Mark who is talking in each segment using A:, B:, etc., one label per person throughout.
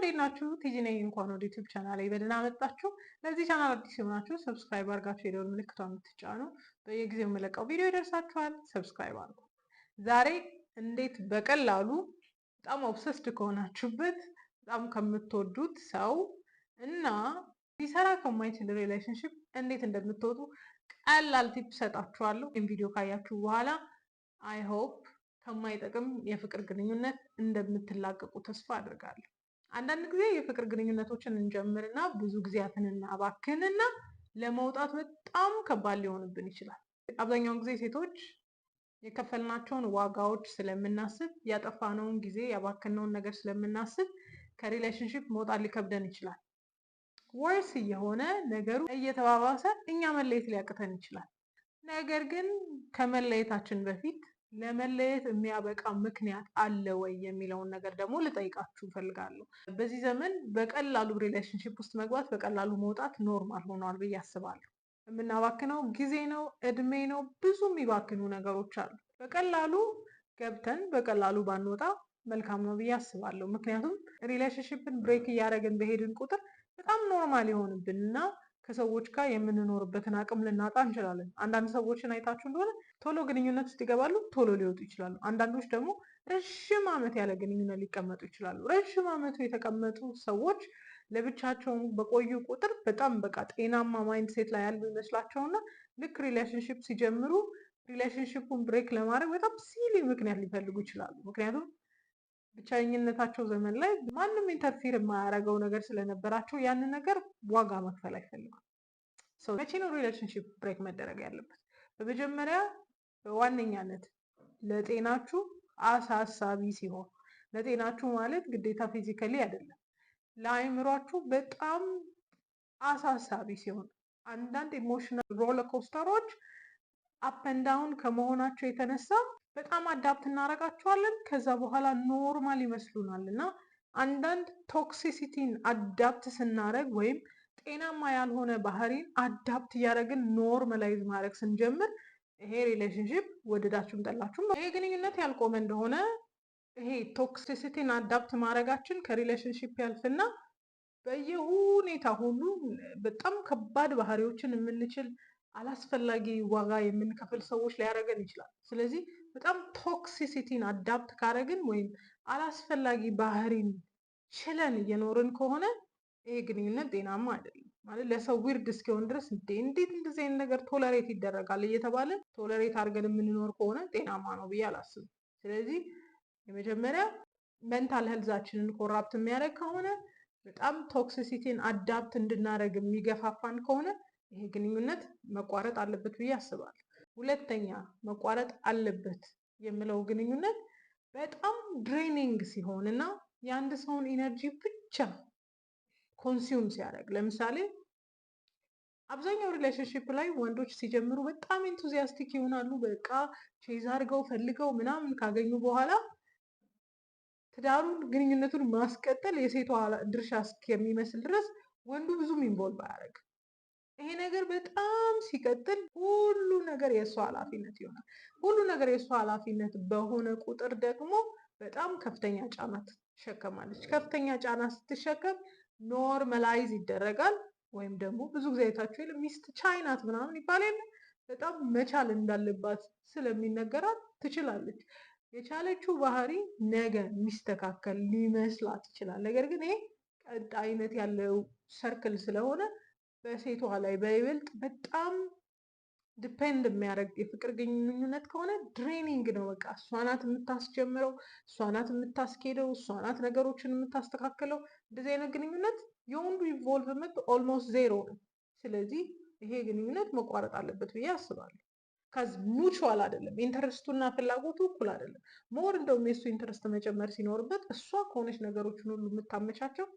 A: እንዴት ናችሁ? ቲጂ ነኝ። እንኳን ወደ ዩቲዩብ ቻናል በደህና መጣችሁ። ለዚህ ቻናል አዲስ የሆናችሁ ሰብስክራይብ አድርጋችሁ የደወል ምልክቷን የምትጫኑ በየጊዜው የምለቀው ቪዲዮ ይደርሳችኋል። ሰብስክራይብ አድርጉ። ዛሬ እንዴት በቀላሉ በጣም ኦብሰስድ ከሆናችሁበት በጣም ከምትወዱት ሰው እና ሊሰራ ከማይችል ሪሌሽንሽፕ እንዴት እንደምትወጡ ቀላል ቲፕ ሰጣችኋለሁ። ይህን ቪዲዮ ካያችሁ በኋላ አይ ሆፕ ከማይጠቅም የፍቅር ግንኙነት እንደምትላቀቁ ተስፋ አድርጋለሁ። አንዳንድ ጊዜ የፍቅር ግንኙነቶችን እንጀምርና ብዙ ጊዜያትን እናባክንና ለመውጣት በጣም ከባድ ሊሆንብን ይችላል። አብዛኛውን ጊዜ ሴቶች የከፈልናቸውን ዋጋዎች ስለምናስብ፣ ያጠፋነውን ጊዜ ያባከነውን ነገር ስለምናስብ ከሪሌሽንሽፕ መውጣት ሊከብደን ይችላል። ወርስ እየሆነ ነገሩ እየተባባሰ እኛ መለየት ሊያቅተን ይችላል። ነገር ግን ከመለየታችን በፊት ለመለየት የሚያበቃ ምክንያት አለ ወይ የሚለውን ነገር ደግሞ ልጠይቃችሁ እፈልጋለሁ። በዚህ ዘመን በቀላሉ ሪሌሽንሽፕ ውስጥ መግባት፣ በቀላሉ መውጣት ኖርማል ሆኗል ብዬ አስባለሁ። የምናባክነው ጊዜ ነው፣ እድሜ ነው፣ ብዙ የሚባክኑ ነገሮች አሉ። በቀላሉ ገብተን በቀላሉ ባንወጣ መልካም ነው ብዬ አስባለሁ። ምክንያቱም ሪሌሽንሽፕን ብሬክ እያደረግን በሄድን ቁጥር በጣም ኖርማል ይሆንብን እና ከሰዎች ጋር የምንኖርበትን አቅም ልናጣ እንችላለን። አንዳንድ ሰዎችን አይታችሁ እንደሆነ ቶሎ ግንኙነት ውስጥ ይገባሉ፣ ቶሎ ሊወጡ ይችላሉ። አንዳንዶች ደግሞ ረዥም ዓመት ያለ ግንኙነት ሊቀመጡ ይችላሉ። ረዥም ዓመቱ የተቀመጡ ሰዎች ለብቻቸውን በቆዩ ቁጥር በጣም በቃ ጤናማ ማይንድ ሴት ላይ ያሉ ይመስላቸውና ልክ ሪሌሽንሽፕ ሲጀምሩ ሪሌሽንሽፑን ብሬክ ለማድረግ በጣም ሲሊ ምክንያት ሊፈልጉ ይችላሉ። ምክንያቱም ብቻኝነታቸው ዘመን ላይ ማንም ኢንተርፊር የማያደርገው ነገር ስለነበራቸው ያንን ነገር ዋጋ መክፈል አይፈልጉም። መቼ ነው ሪሌሽንሽፕ ብሬክ መደረግ ያለበት? በመጀመሪያ በዋነኛነት ለጤናችሁ አሳሳቢ ሲሆን፣ ለጤናችሁ ማለት ግዴታ ፊዚካሊ አይደለም፣ ለአእምሯችሁ በጣም አሳሳቢ ሲሆን፣ አንዳንድ ኢሞሽናል ሮለር ኮስተሮች አፕ ኤንድ ዳውን ከመሆናቸው የተነሳ በጣም አዳፕት እናደርጋቸዋለን። ከዛ በኋላ ኖርማል ይመስሉናል እና አንዳንድ ቶክሲሲቲን አዳፕት ስናደርግ ወይም ጤናማ ያልሆነ ባህሪን አዳፕት እያደረግን ኖርማላይዝ ማድረግ ስንጀምር ይሄ ሪሌሽንሽፕ ወደዳችሁም ጠላችሁም ይሄ ግንኙነት ያልቆመ እንደሆነ ይሄ ቶክሲሲቲን አዳፕት ማድረጋችን ከሪሌሽንሽፕ ያልፍና በየሁኔታ ሁሉ በጣም ከባድ ባህሪዎችን የምንችል አላስፈላጊ ዋጋ የምንከፍል ሰዎች ሊያደርገን ይችላል። ስለዚህ በጣም ቶክሲሲቲን አዳፕት ካደረግን ወይም አላስፈላጊ ባህሪን ችለን እየኖርን ከሆነ ይሄ ግንኙነት ጤናማ አይደለም። ማለት ለሰው ዊርድ እስኪሆን ድረስ እንዴት እንደዚህ አይነት ነገር ቶለሬት ይደረጋል እየተባለ ቶለሬት አድርገን የምንኖር ከሆነ ጤናማ ነው ብዬ አላስብም። ስለዚህ የመጀመሪያ ሜንታል ሄልዛችንን ኮራፕት የሚያደርግ ከሆነ፣ በጣም ቶክሲሲቲን አዳፕት እንድናደርግ የሚገፋፋን ከሆነ ይሄ ግንኙነት መቋረጥ አለበት ብዬ አስባለሁ። ሁለተኛ መቋረጥ አለበት የምለው ግንኙነት በጣም ድሬኒንግ ሲሆን እና የአንድ ሰውን ኢነርጂ ብቻ ኮንሱም ሲያደርግ፣ ለምሳሌ አብዛኛው ሪሌሽንሽፕ ላይ ወንዶች ሲጀምሩ በጣም ኤንቱዚያስቲክ ይሆናሉ። በቃ ቼዝ አድርገው ፈልገው ምናምን ካገኙ በኋላ ትዳሩን ግንኙነቱን ማስቀጠል የሴቷ ድርሻ እስከሚመስል ድረስ ወንዱ ብዙም ኢንቮልቭ አያደርግም። ይሄ ነገር በጣም ሲቀጥል ሁሉ ነገር የእሷ ኃላፊነት ይሆናል። ሁሉ ነገር የእሷ ኃላፊነት በሆነ ቁጥር ደግሞ በጣም ከፍተኛ ጫና ትሸከማለች። ከፍተኛ ጫና ስትሸከም ኖርማላይዝ ይደረጋል። ወይም ደግሞ ብዙ ጊዜ አይታችሁ የለ ሚስት ቻይናት ምናምን ይባል የለ በጣም መቻል እንዳለባት ስለሚነገራት ትችላለች። የቻለችው ባህሪ ነገ የሚስተካከል ሊመስላት ይችላል። ነገር ግን ይሄ ቀጣይነት ያለው ሰርክል ስለሆነ በሴቷ ላይ በይበልጥ በጣም ዲፔንድ የሚያደርግ የፍቅር ግንኙነት ከሆነ ድሬኒንግ ነው። በቃ እሷ ናት የምታስጀምረው፣ እሷ ናት የምታስኬደው፣ እሷ ናት ነገሮችን የምታስተካክለው። እንደዚህ አይነት ግንኙነት የወንዱ ኢንቮልቭመንት ኦልሞስት ዜሮ ነው። ስለዚህ ይሄ ግንኙነት መቋረጥ አለበት ብዬ አስባለሁ። ከዚ ሙቹዋል አይደለም፣ ኢንተረስቱና ፍላጎቱ እኩል አይደለም። ሞር እንደውም የእሱ ኢንተረስት መጨመር ሲኖርበት እሷ ከሆነች ነገሮችን ሁሉ የምታመቻቸው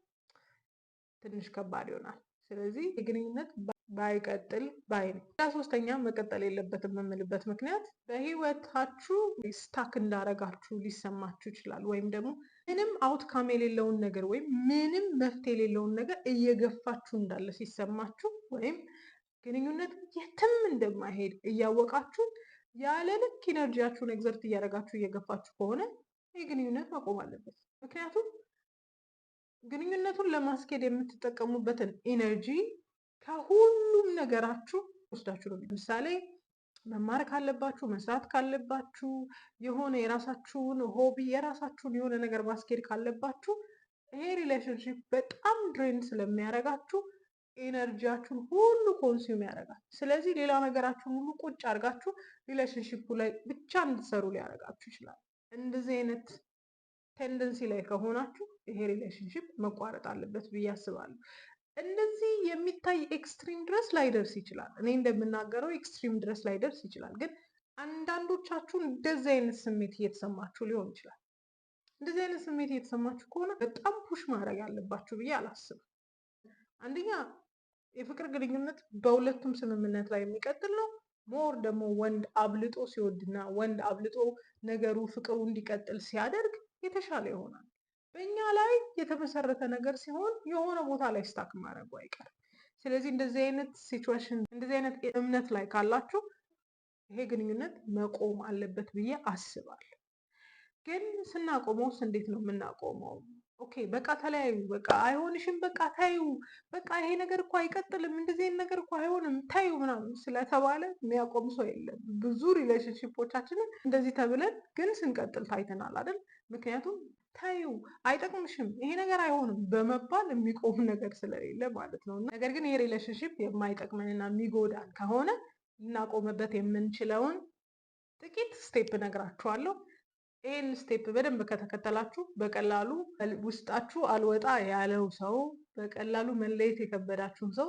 A: ትንሽ ከባድ ይሆናል። ስለዚህ የግንኙነት ባይቀጥል ባይ ነው። ሶስተኛ መቀጠል የለበትም የምልበት ምክንያት በህይወታችሁ ስታክ እንዳረጋችሁ ሊሰማችሁ ይችላል። ወይም ደግሞ ምንም አውትካም የሌለውን ነገር ወይም ምንም መፍትሄ የሌለውን ነገር እየገፋችሁ እንዳለ ሲሰማችሁ ወይም ግንኙነት የትም እንደማይሄድ እያወቃችሁ ያለ ልክ ኢነርጂያችሁን ኤግዘርት እያደረጋችሁ እየገፋችሁ ከሆነ ይህ ግንኙነት መቆም አለበት። ምክንያቱም ግንኙነቱን ለማስኬድ የምትጠቀሙበትን ኢነርጂ ከሁሉም ነገራችሁ ወስዳችሁ ነው። ለምሳሌ መማር ካለባችሁ፣ መስራት ካለባችሁ፣ የሆነ የራሳችሁን ሆቢ የራሳችሁን የሆነ ነገር ማስኬድ ካለባችሁ ይሄ ሪሌሽንሽፕ በጣም ድሬን ስለሚያደርጋችሁ ኤነርጂያችሁን ሁሉ ኮንሱም ያደርጋል። ስለዚህ ሌላ ነገራችሁን ሁሉ ቁጭ አድርጋችሁ ሪሌሽንሽፑ ላይ ብቻ እንድትሰሩ ሊያደርጋችሁ ይችላል። እንደዚህ አይነት ቴንደንሲ ላይ ከሆናችሁ ይሄ ሪሌሽንሽፕ መቋረጥ አለበት ብዬ አስባለሁ። እንደዚህ የሚታይ ኤክስትሪም ድረስ ላይደርስ ይችላል። እኔ እንደምናገረው ኤክስትሪም ድረስ ላይደርስ ይችላል። ግን አንዳንዶቻችሁ እንደዚህ አይነት ስሜት እየተሰማችሁ ሊሆን ይችላል። እንደዚህ አይነት ስሜት እየተሰማችሁ ከሆነ በጣም ፑሽ ማድረግ አለባችሁ ብዬ አላስብም። አንደኛ የፍቅር ግንኙነት በሁለቱም ስምምነት ላይ የሚቀጥል ነው። ሞር ደግሞ ወንድ አብልጦ ሲወድና ወንድ አብልጦ ነገሩ ፍቅሩ እንዲቀጥል ሲያደርግ የተሻለ ይሆናል። በእኛ ላይ የተመሰረተ ነገር ሲሆን የሆነ ቦታ ላይ ስታክ ማድረጉ አይቀርም። ስለዚህ እንደዚህ አይነት ሲቹዌሽን እንደዚህ አይነት እምነት ላይ ካላችሁ ይሄ ግንኙነት መቆም አለበት ብዬ አስባለሁ። ግን ስናቆመውስ እንዴት ነው የምናቆመው? ኦኬ በቃ ተለያዩ፣ በቃ አይሆንሽም፣ በቃ ታዩ፣ በቃ ይሄ ነገር እኮ አይቀጥልም፣ እንደዚህ አይነት ነገር እኮ አይሆንም ታዩ ምናምን ስለተባለ የሚያቆም ሰው የለም። ብዙ ሪሌሽንሽፖቻችንን እንደዚህ ተብለን ግን ስንቀጥል ታይተናል አይደል? ምክንያቱም ታዩ አይጠቅምሽም፣ ይሄ ነገር አይሆንም በመባል የሚቆም ነገር ስለሌለ ማለት ነው። ነገር ግን ይሄ ሪሌሽንሽፕ የማይጠቅመንና የሚጎዳን ከሆነ ልናቆምበት የምንችለውን ጥቂት ስቴፕ እነግራችኋለሁ። ይህን ስቴፕ በደንብ ከተከተላችሁ በቀላሉ ውስጣችሁ አልወጣ ያለው ሰው፣ በቀላሉ መለየት የከበዳችሁን ሰው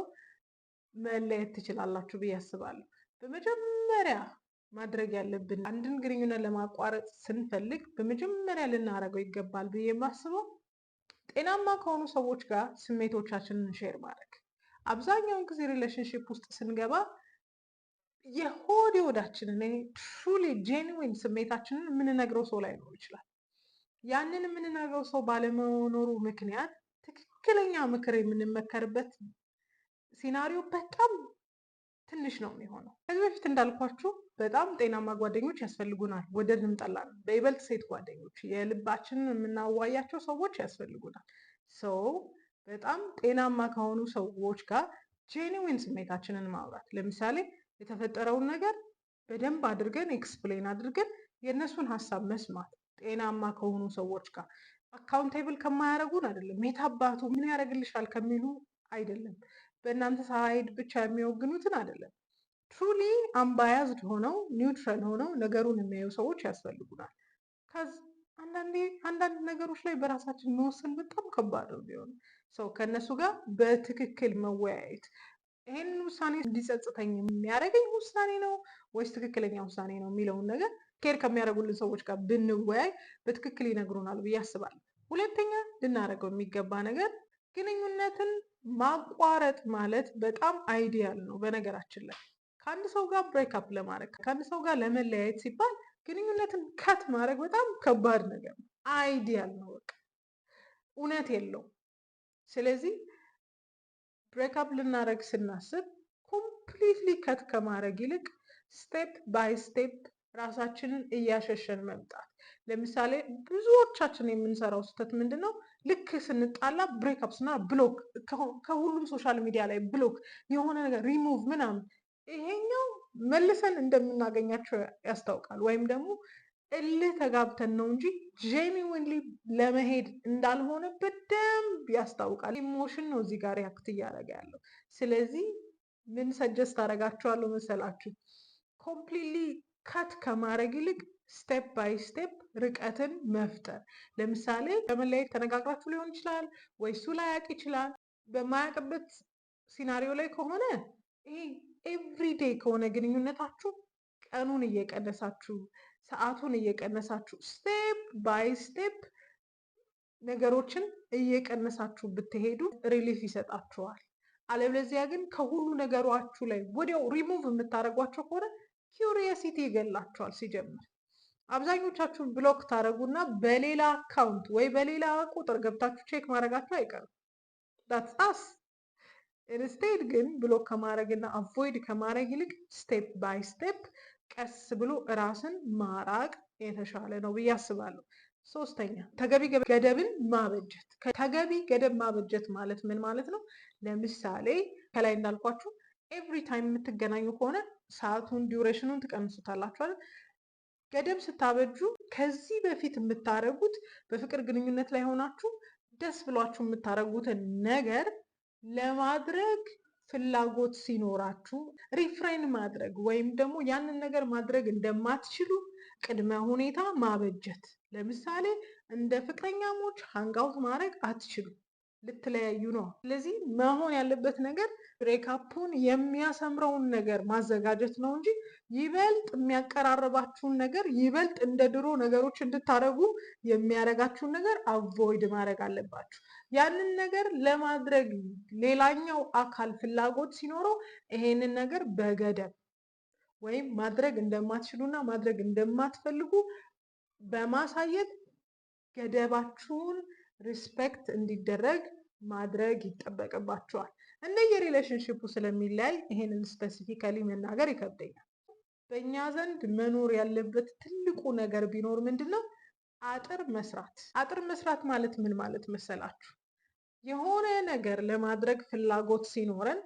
A: መለየት ትችላላችሁ ብዬ አስባለሁ። በመጀመሪያ ማድረግ ያለብን አንድን ግንኙነት ለማቋረጥ ስንፈልግ በመጀመሪያ ልናደርገው ይገባል ብዬ የማስበው ጤናማ ከሆኑ ሰዎች ጋር ስሜቶቻችንን ሼር ማድረግ። አብዛኛውን ጊዜ ሪሌሽንሽፕ ውስጥ ስንገባ የሆድ ወዳችንን ትሩሊ ጄንዊን ስሜታችንን የምንነግረው ሰው ላይኖር ይችላል። ያንን የምንነግረው ሰው ባለመኖሩ ምክንያት ትክክለኛ ምክር የምንመከርበት ሲናሪዮ በጣም ትንሽ ነው የሚሆነው። ከዚህ በፊት እንዳልኳችሁ በጣም ጤናማ ጓደኞች ያስፈልጉናል። ወደድንም ጠላንም፣ በይበልጥ ሴት ጓደኞች፣ የልባችንን የምናዋያቸው ሰዎች ያስፈልጉናል። ሰው በጣም ጤናማ ከሆኑ ሰዎች ጋር ጄንዊን ስሜታችንን ማውራት፣ ለምሳሌ የተፈጠረውን ነገር በደንብ አድርገን ኤክስፕሌን አድርገን የእነሱን ሀሳብ መስማት፣ ጤናማ ከሆኑ ሰዎች ጋር አካውንቴብል ከማያደርጉን አይደለም፣ የታባቱ ምን ያደርግልሻል ከሚሉ አይደለም፣ በእናንተ ሳይድ ብቻ የሚወግኑትን አይደለም። ትሩሊ አምባያዝድ ሆነው ኒውትራል ሆነው ነገሩን የሚያዩ ሰዎች ያስፈልጉናል። አንዳንድ ነገሮች ላይ በራሳችን መወሰን በጣም ከባድ ነው ቢሆን ሰው ከእነሱ ጋር በትክክል መወያየት፣ ይህንን ውሳኔ እንዲጸጽተኝ የሚያደርገኝ ውሳኔ ነው ወይስ ትክክለኛ ውሳኔ ነው የሚለውን ነገር ኬር ከሚያደርጉልን ሰዎች ጋር ብንወያይ በትክክል ይነግሩናል ብዬ አስባለሁ። ሁለተኛ ልናደርገው የሚገባ ነገር ግንኙነትን ማቋረጥ ማለት በጣም አይዲያል ነው። በነገራችን ላይ ከአንድ ሰው ጋር ብሬክአፕ ለማድረግ ከአንድ ሰው ጋር ለመለያየት ሲባል ግንኙነትን ከት ማድረግ በጣም ከባድ ነገር ነው። አይዲያል ነው፣ በቃ እውነት የለውም። ስለዚህ ብሬክአፕ ልናደረግ ስናስብ ኮምፕሊትሊ ከት ከማድረግ ይልቅ ስቴፕ ባይ ስቴፕ ራሳችንን እያሸሸን መምጣት። ለምሳሌ ብዙዎቻችን የምንሰራው ስህተት ምንድን ነው? ልክ ስንጣላ ብሬክአፕ ስና ብሎክ፣ ከሁሉም ሶሻል ሚዲያ ላይ ብሎክ፣ የሆነ ነገር ሪሙቭ ምናምን። ይሄኛው መልሰን እንደምናገኛቸው ያስታውቃል። ወይም ደግሞ እልህ ተጋብተን ነው እንጂ ጄኒዊንሊ ለመሄድ እንዳልሆነ በደንብ ያስታውቃል። ኢሞሽን ነው እዚህ ጋር ያክት እያደረገ ያለው። ስለዚህ ምን ሰጀስት አደርጋችኋለሁ መሰላችሁ? ኮምፕሊትሊ ከት ከማድረግ ይልቅ ስቴፕ ባይ ስቴፕ ርቀትን መፍጠር። ለምሳሌ ለመለያየት ተነጋግራችሁ ሊሆን ይችላል፣ ወይ እሱ ላያውቅ ይችላል። በማያውቅበት ሲናሪዮ ላይ ከሆነ ይሄ ኤቭሪዴይ ከሆነ ግንኙነታችሁ ቀኑን እየቀነሳችሁ ሰዓቱን እየቀነሳችሁ ስቴፕ ባይ ስቴፕ ነገሮችን እየቀነሳችሁ ብትሄዱ ሪሊፍ ይሰጣችኋል። አለበለዚያ ግን ከሁሉ ነገሯችሁ ላይ ወዲያው ሪሙቭ የምታደርጓቸው ከሆነ ኪዩሪየሲቲ ይገላችኋል። ሲጀምር አብዛኞቻችሁን ብሎክ ታደረጉና በሌላ አካውንት ወይ በሌላ ቁጥር ገብታችሁ ቼክ ማድረጋችሁ አይቀርም። ዳትስ አስ ኢንስቴድ ግን ብሎክ ከማድረግና አቮይድ ከማድረግ ይልቅ ስቴፕ ባይ ስቴፕ ቀስ ብሎ ራስን ማራቅ የተሻለ ነው ብዬ አስባለሁ። ሶስተኛ ተገቢ ገደብን ማበጀት። ተገቢ ገደብ ማበጀት ማለት ምን ማለት ነው? ለምሳሌ ከላይ እንዳልኳችሁ ኤቭሪ ታይም የምትገናኙ ከሆነ ሰዓቱን ዲዩሬሽኑን ትቀንሱታላችሁ አይደል? ገደብ ስታበጁ ከዚህ በፊት የምታደርጉት በፍቅር ግንኙነት ላይ ሆናችሁ ደስ ብሏችሁ የምታደርጉትን ነገር ለማድረግ ፍላጎት ሲኖራችሁ ሪፍሬን ማድረግ ወይም ደግሞ ያንን ነገር ማድረግ እንደማትችሉ ቅድመ ሁኔታ ማበጀት። ለምሳሌ እንደ ፍቅረኛሞች ሃንጋውት ማድረግ አትችሉ፣ ልትለያዩ ነው። ስለዚህ መሆን ያለበት ነገር ብሬካፑን የሚያሰምረውን ነገር ማዘጋጀት ነው እንጂ ይበልጥ የሚያቀራርባችሁን ነገር ይበልጥ እንደ ድሮ ነገሮች እንድታደርጉ የሚያደርጋችሁን ነገር አቮይድ ማድረግ አለባችሁ። ያንን ነገር ለማድረግ ሌላኛው አካል ፍላጎት ሲኖረው ይሄንን ነገር በገደብ ወይም ማድረግ እንደማትችሉና ማድረግ እንደማትፈልጉ በማሳየት ገደባችሁን ሪስፔክት እንዲደረግ ማድረግ ይጠበቅባቸዋል። እንደየሪሌሽንሽፑ ስለሚለያይ ይሄንን ስፔሲፊካሊ መናገር ይከብደኛል። በእኛ ዘንድ መኖር ያለበት ትልቁ ነገር ቢኖር ምንድን ነው? አጥር መስራት። አጥር መስራት ማለት ምን ማለት መሰላችሁ? የሆነ ነገር ለማድረግ ፍላጎት ሲኖረን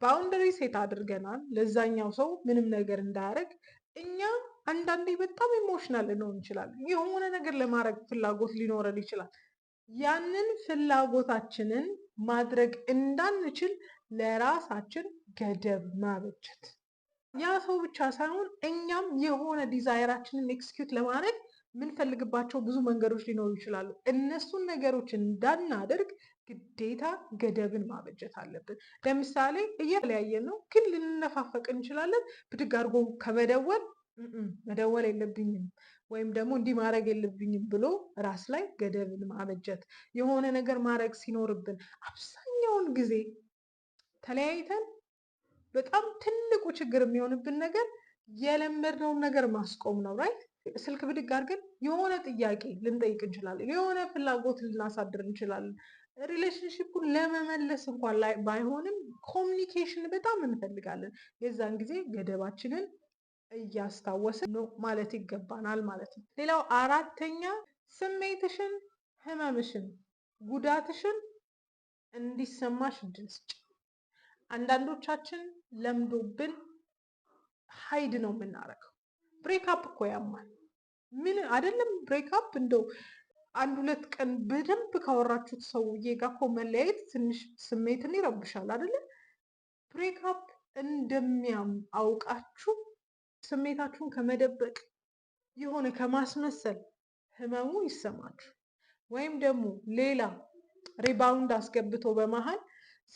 A: ባውንደሪ ሴት አድርገናል፣ ለዛኛው ሰው ምንም ነገር እንዳያደርግ። እኛ አንዳንዴ በጣም ኢሞሽናል ልንሆን እንችላለን። የሆነ ነገር ለማድረግ ፍላጎት ሊኖረን ይችላል። ያንን ፍላጎታችንን ማድረግ እንዳንችል ለራሳችን ገደብ ማበጀት። ያ ሰው ብቻ ሳይሆን እኛም የሆነ ዲዛይራችንን ኤክስኪዩት ለማድረግ የምንፈልግባቸው ብዙ መንገዶች ሊኖሩ ይችላሉ። እነሱን ነገሮች እንዳናደርግ ግዴታ ገደብን ማበጀት አለብን። ለምሳሌ እየተለያየን ነው፣ ግን ልንነፋፈቅ እንችላለን። ብድግ አድርጎ ከመደወል መደወል የለብኝም ወይም ደግሞ እንዲህ ማድረግ የለብኝም ብሎ ራስ ላይ ገደብን ማበጀት። የሆነ ነገር ማድረግ ሲኖርብን አብዛኛውን ጊዜ ተለያይተን በጣም ትልቁ ችግር የሚሆንብን ነገር የለመድነውን ነገር ማስቆም ነው። ራይት? ስልክ ብድግ አድርገን የሆነ ጥያቄ ልንጠይቅ እንችላለን። የሆነ ፍላጎት ልናሳድር እንችላለን። ሪሌሽንሽፑን ለመመለስ እንኳን ላይ ባይሆንም ኮሚኒኬሽን በጣም እንፈልጋለን። የዛን ጊዜ ገደባችንን እያስታወስን ነው ማለት ይገባናል ማለት ነው። ሌላው አራተኛ ስሜትሽን፣ ህመምሽን፣ ጉዳትሽን እንዲሰማሽ እድል ስጪ። አንዳንዶቻችን ለምዶብን ሀይድ ነው የምናደርገው። ብሬክአፕ እኮ ያማል። ምን አይደለም ብሬክአፕ፣ እንደው 1-2 ቀን በደንብ ካወራችሁት ሰውዬ ጋር እኮ መለያየት ትንሽ ስሜትን ይረብሻል አይደለ? ብሬክአፕ እንደሚያም አውቃችሁ ስሜታችሁን ከመደበቅ የሆነ ከማስመሰል ህመሙ ይሰማችሁ፣ ወይም ደግሞ ሌላ ሪባውንድ አስገብቶ በመሃል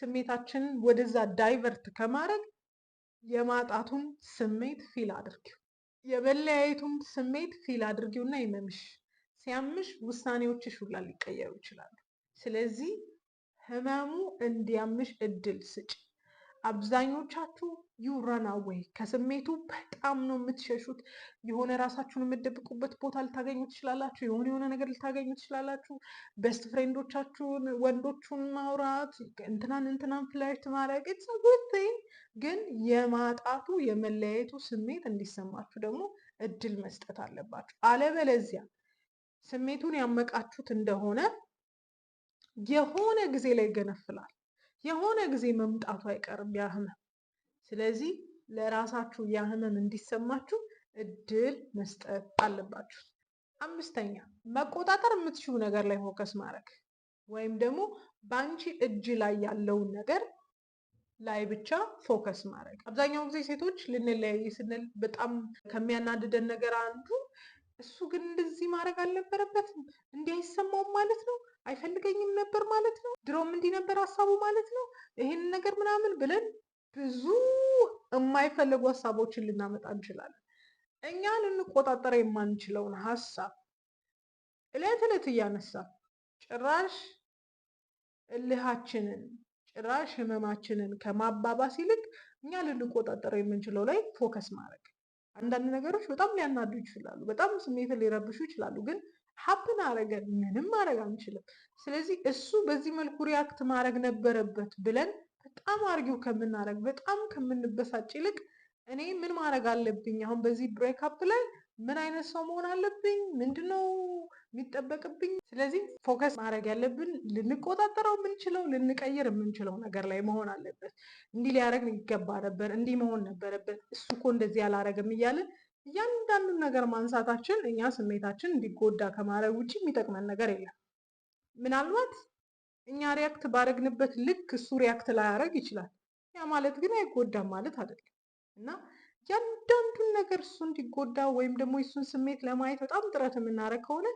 A: ስሜታችንን ወደዛ ዳይቨርት ከማድረግ የማጣቱን ስሜት ፊል አድርጊው፣ የመለያየቱን ስሜት ፊል አድርጊውና ይመምሽ። ሲያምሽ ውሳኔዎችሽ ሁላ ሊቀየሩ ይችላሉ። ስለዚህ ህመሙ እንዲያምሽ እድል ስጭ። አብዛኞቻችሁ ዩራን አዌይ ከስሜቱ በጣም ነው የምትሸሹት። የሆነ ራሳችሁን የምትደብቁበት ቦታ ልታገኙ ትችላላችሁ። የሆነ ነገር ልታገኙ ትችላላችሁ። ቤስት ፍሬንዶቻችሁን ወንዶቹን ማውራት፣ እንትናን ፍላርት ማድረግ ኢትስ አ ጉድ ቲንግ። ግን የማጣቱ የመለያየቱ ስሜት እንዲሰማችሁ ደግሞ እድል መስጠት አለባችሁ። አለበለዚያ ስሜቱን ያመቃችሁት እንደሆነ የሆነ ጊዜ ላይ ይገነፍላል። የሆነ ጊዜ መምጣቱ አይቀርም ያ ህመም። ስለዚህ ለራሳችሁ ያ ህመም እንዲሰማችሁ እድል መስጠት አለባችሁ። አምስተኛ መቆጣጠር የምትችሉ ነገር ላይ ፎከስ ማድረግ ወይም ደግሞ በአንቺ እጅ ላይ ያለውን ነገር ላይ ብቻ ፎከስ ማድረግ። አብዛኛው ጊዜ ሴቶች ልንለያይ ስንል በጣም ከሚያናድደን ነገር አንዱ እሱ ግን እንደዚህ ማድረግ አልነበረበትም፣ እንዲህ አይሰማውም ማለት ነው፣ አይፈልገኝም ነበር ማለት ነው፣ ድሮም እንዲህ ነበር ሀሳቡ ማለት ነው፣ ይሄን ነገር ምናምን ብለን ብዙ የማይፈልጉ ሀሳቦችን ልናመጣ እንችላለን። እኛ ልንቆጣጠር የማንችለውን ሀሳብ እለት እለት እያነሳ ጭራሽ እልሃችንን ጭራሽ ህመማችንን ከማባባስ ይልቅ እኛ ልንቆጣጠረው የምንችለው ላይ ፎከስ ማድረግ። አንዳንድ ነገሮች በጣም ሊያናዱ ይችላሉ፣ በጣም ስሜትን ሊረብሹ ይችላሉ። ግን ሀፕን አረገን ምንም ማድረግ አንችልም። ስለዚህ እሱ በዚህ መልኩ ሪያክት ማድረግ ነበረበት ብለን በጣም አርጊው ከምናደርግ በጣም ከምንበሳጭ ይልቅ እኔ ምን ማድረግ አለብኝ አሁን በዚህ ብሬክአፕ ላይ ምን አይነት ሰው መሆን አለብኝ? ምንድነው የሚጠበቅብኝ? ስለዚህ ፎከስ ማድረግ ያለብን ልንቆጣጠረው የምንችለው ልንቀይር የምንችለው ነገር ላይ መሆን አለበት። እንዲህ ሊያደርግ ይገባ ነበር፣ እንዲህ መሆን ነበረበት፣ እሱ እኮ እንደዚህ አላረግም እያልን እያንዳንዱን ነገር ማንሳታችን እኛ ስሜታችን እንዲጎዳ ከማድረግ ውጭ የሚጠቅመን ነገር የለም። ምናልባት እኛ ሪያክት ባደረግንበት ልክ እሱ ሪያክት ላያደርግ ይችላል። ያ ማለት ግን አይጎዳም ማለት አይደለም እና እያንዳንዱን ነገር እሱ እንዲጎዳ ወይም ደግሞ የሱን ስሜት ለማየት በጣም ጥረት የምናደርግ ከሆነ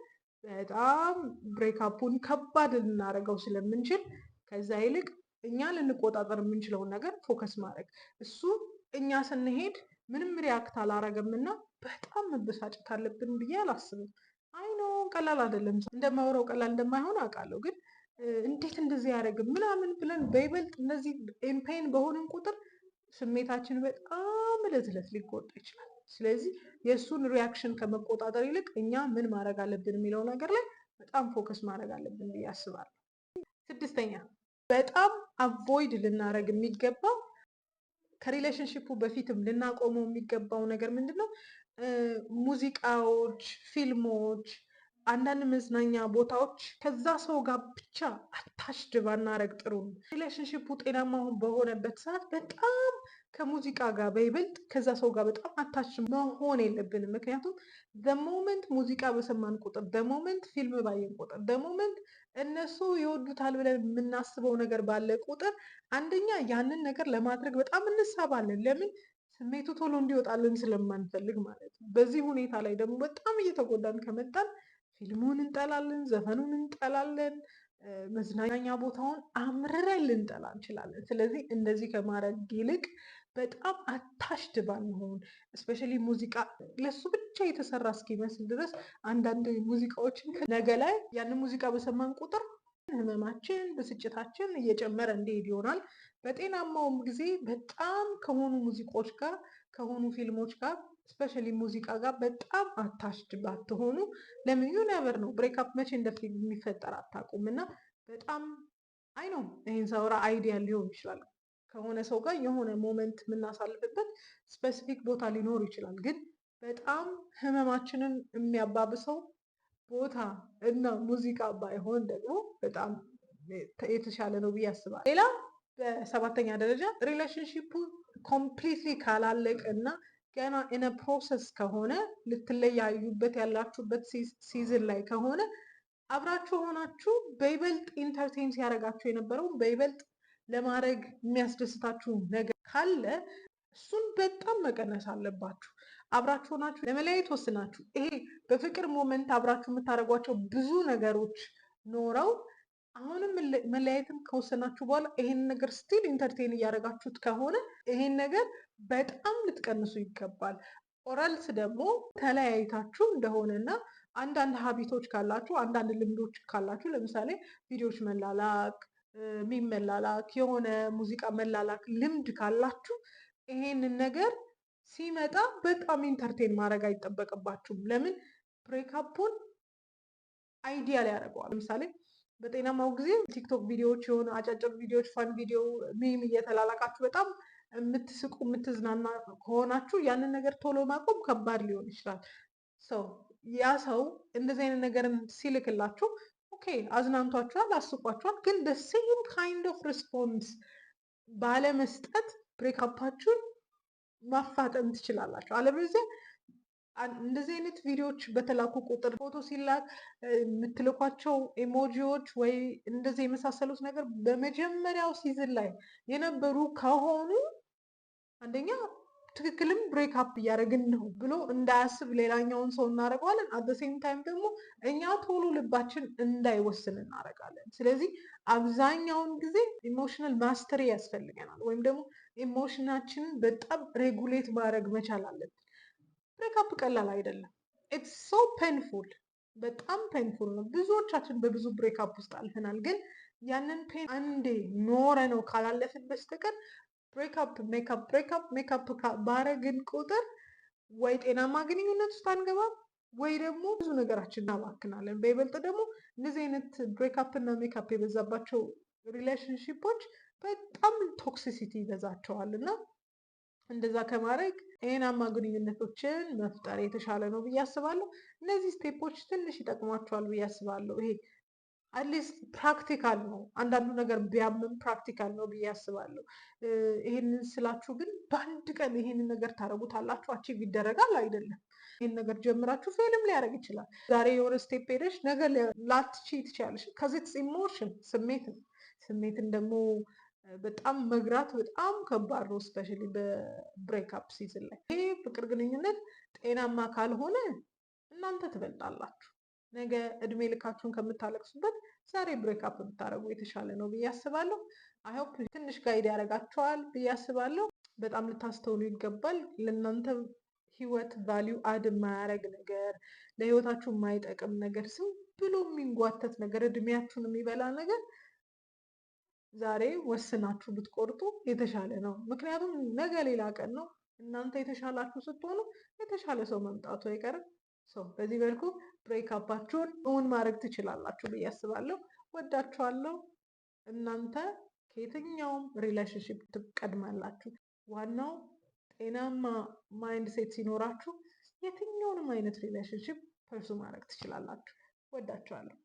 A: በጣም ብሬክአፑን ከባድ ልናደርገው ስለምንችል ከዛ ይልቅ እኛ ልንቆጣጠር የምንችለውን ነገር ፎከስ ማድረግ። እሱ እኛ ስንሄድ ምንም ሪያክት አላረገም እና በጣም መበሳጨት አለብን ብዬ አላስብም። አይኖ ቀላል አይደለም፣ እንደማወራው ቀላል እንደማይሆን አውቃለሁ። ግን እንዴት እንደዚህ ያደረግም ምናምን ብለን በይበልጥ እነዚህ ኤምፔን በሆንን ቁጥር ስሜታችን በጣም እለት እለት ሊጎዳ ይችላል። ስለዚህ የእሱን ሪያክሽን ከመቆጣጠር ይልቅ እኛ ምን ማድረግ አለብን የሚለው ነገር ላይ በጣም ፎከስ ማድረግ አለብን ብዬ አስባለሁ። ስድስተኛ በጣም አቮይድ ልናደረግ የሚገባው ከሪሌሽንሽፑ በፊትም ልናቆመው የሚገባው ነገር ምንድን ነው? ሙዚቃዎች፣ ፊልሞች፣ አንዳንድ መዝናኛ ቦታዎች ከዛ ሰው ጋር ብቻ አታሽድ ባናረግ ጥሩ ነው። ሪሌሽንሽፑ ጤናማ በሆነበት ሰዓት በጣም ከሙዚቃ ጋር በይበልጥ ከዛ ሰው ጋር በጣም አታች መሆን የለብንም። ምክንያቱም በሞመንት ሙዚቃ በሰማን ቁጥር፣ በሞመንት ፊልም ባየን ቁጥር፣ በሞመንት እነሱ ይወዱታል ብለን የምናስበው ነገር ባለ ቁጥር አንደኛ ያንን ነገር ለማድረግ በጣም እንሳባለን። ለምን? ስሜቱ ቶሎ እንዲወጣልን ስለማንፈልግ ማለት ነው። በዚህ ሁኔታ ላይ ደግሞ በጣም እየተጎዳን ከመጣን ፊልሙን እንጠላለን፣ ዘፈኑን እንጠላለን፣ መዝናኛ ቦታውን አምርረን ልንጠላ እንችላለን። ስለዚህ እንደዚህ ከማድረግ ይልቅ በጣም አታሽድ ባንሆን፣ እስፔሻሊ ሙዚቃ ለሱ ብቻ የተሰራ እስኪመስል ድረስ አንዳንድ ሙዚቃዎችን ነገ ላይ ያንን ሙዚቃ በሰማን ቁጥር ህመማችን፣ ብስጭታችን እየጨመረ እንዲሄድ ይሆናል። በጤናማውም ጊዜ በጣም ከሆኑ ሙዚቃዎች ጋር ከሆኑ ፊልሞች ጋር ስፔሻሊ ሙዚቃ ጋር በጣም አታሽድ ባትሆኑ። ለምን ዩ ነቨር ነው ብሬክአፕ መቼ እንደሚፈጠር አታውቁም። እና በጣም አይ ነው ይህን ሰውራ አይዲያ ሊሆን ይችላል ከሆነ ሰው ጋር የሆነ ሞመንት የምናሳልፍበት ስፔሲፊክ ቦታ ሊኖር ይችላል። ግን በጣም ህመማችንን የሚያባብሰው ቦታ እና ሙዚቃ ባይሆን ደግሞ በጣም የተሻለ ነው ብዬ አስባለሁ። ሌላ በሰባተኛ ደረጃ ሪሌሽንሺፑ ኮምፕሊትሊ ካላለቀ እና ገና ኢነ ፕሮሰስ ከሆነ ልትለያዩበት ያላችሁበት ሲዝን ላይ ከሆነ አብራችሁ ሆናችሁ በይበልጥ ኢንተርቴን ሲያደርጋችሁ የነበረውን በይበልጥ ለማድረግ የሚያስደስታችሁ ነገር ካለ እሱን በጣም መቀነስ አለባችሁ። አብራችሁ ሆናችሁ ለመለያየት ወስናችሁ ይሄ በፍቅር ሞመንት አብራችሁ የምታደርጓቸው ብዙ ነገሮች ኖረው አሁንም መለያየትም ከወሰናችሁ በኋላ ይሄን ነገር ስቲል ኢንተርቴን እያደረጋችሁት ከሆነ ይሄን ነገር በጣም ልትቀንሱ ይገባል። ኦረልስ ደግሞ ተለያይታችሁ እንደሆነና አንዳንድ ሀቢቶች ካላችሁ፣ አንዳንድ ልምዶች ካላችሁ፣ ለምሳሌ ቪዲዮዎች መላላክ፣ ሚም መላላክ፣ የሆነ ሙዚቃ መላላክ ልምድ ካላችሁ ይሄንን ነገር ሲመጣ በጣም ኢንተርቴን ማድረግ አይጠበቅባችሁም። ለምን? ብሬክአፑን አይዲያል ያደርገዋል። ለምሳሌ በጤናማው ጊዜ ቲክቶክ ቪዲዮዎች፣ የሆነ አጫጭር ቪዲዮዎች፣ ፋን ቪዲዮ፣ ሚም እየተላላካችሁ በጣም የምትስቁ የምትዝናና ከሆናችሁ ያንን ነገር ቶሎ ማቆም ከባድ ሊሆን ይችላል። ያ ሰው እንደዚህ አይነት ነገርን ሲልክላችሁ ኦኬ አዝናንቷችኋል፣ አስቋችኋል። ግን ሴም ካይንድ ኦፍ ሪስፖንስ ባለመስጠት ብሬክአፓችሁን ማፋጠን ትችላላችሁ። አለበለዚያ እንደዚህ አይነት ቪዲዮዎች በተላኩ ቁጥር ፎቶ ሲላክ የምትልኳቸው ኢሞጂዎች ወይ እንደዚህ የመሳሰሉት ነገር በመጀመሪያው ሲዝን ላይ የነበሩ ከሆኑ አንደኛ ትክክልም ብሬክአፕ እያደረግን ነው ብሎ እንዳያስብ ሌላኛውን ሰው እናደርገዋለን። አደሴም ታይም ደግሞ እኛ ቶሎ ልባችን እንዳይወስን እናደርጋለን። ስለዚህ አብዛኛውን ጊዜ ኢሞሽናል ማስተሪ ያስፈልገናል፣ ወይም ደግሞ ኢሞሽናችንን በጣም ሬጉሌት ማድረግ መቻል አለብን። ብሬክአፕ ቀላል አይደለም። ኢትስ ሶ ፔንፉል፣ በጣም ፔንፉል ነው። ብዙዎቻችን በብዙ ብሬክአፕ ውስጥ አልፈናል። ግን ያንን ፔን አንዴ ኖረ ነው ካላለፍን በስተቀር ብሬክአፕ ሜካፕ ባረግን ቁጥር ወይ ጤናማ ግንኙነት ውስጥ አንገባም ወይ ደግሞ ብዙ ነገራችን እናባክናለን። በይበልጥ ደግሞ እንደዚህ አይነት ብሬክአፕ እና ሜካፕ የበዛባቸው ሪሌሽንሺፖች በጣም ቶክሲሲቲ ይበዛቸዋል እና እንደዛ ከማድረግ ጤናማ ግንኙነቶችን መፍጠር የተሻለ ነው ብዬ አስባለሁ። እነዚህ ስቴፖች ትንሽ ይጠቅሟቸዋል ብዬ አስባለሁ። ይሄ አትሊስት ፕራክቲካል ነው። አንዳንዱ ነገር ቢያምም ፕራክቲካል ነው ብዬ አስባለሁ። ይሄንን ስላችሁ ግን በአንድ ቀን ይሄንን ነገር ታደርጉታላችሁ አቺቭ ይደረጋል አይደለም። ይህን ነገር ጀምራችሁ ፌልም ሊያደርግ ይችላል። ዛሬ የሆነ ስቴፕ ሄደሽ ነገር ላትቺ ትችላለሽ። ከዚህ ኢሞሽን ስሜት ነው። ስሜትን ደግሞ በጣም መግራት በጣም ከባድ ነው። ስፔሻሊ በብሬክአፕ ሲዝን ላይ ይሄ ፍቅር ግንኙነት ጤናማ ካልሆነ እናንተ ትበልጣላችሁ። ነገ እድሜ ልካችሁን ከምታለቅሱበት ዛሬ ብሬክአፕ ብታደርጉ የተሻለ ነው ብዬ አስባለሁ። አይሆፕ ትንሽ ጋይድ ያደርጋቸዋል ብዬ አስባለሁ። በጣም ልታስተውሉ ይገባል። ለእናንተ ህይወት ቫሊዩ አድ የማያደርግ ነገር፣ ለህይወታችሁ የማይጠቅም ነገር፣ ዝም ብሎ የሚንጓተት ነገር፣ እድሜያችሁን የሚበላ ነገር ዛሬ ወስናችሁ ብትቆርጡ የተሻለ ነው። ምክንያቱም ነገ ሌላ ቀን ነው። እናንተ የተሻላችሁ ስትሆኑ የተሻለ ሰው መምጣቱ አይቀርም። በዚህ መልኩ ብሬክአፓችሁን እውን ማድረግ ትችላላችሁ ብዬ አስባለሁ። ወዳችኋለሁ። እናንተ ከየትኛውም ሪሌሽንሽፕ ትቀድማላችሁ። ዋናው ጤናማ ማይንድ ሴት ሲኖራችሁ የትኛውንም አይነት ሪሌሽንሽፕ ፐርሱ ማድረግ ትችላላችሁ። ወዳችኋለሁ።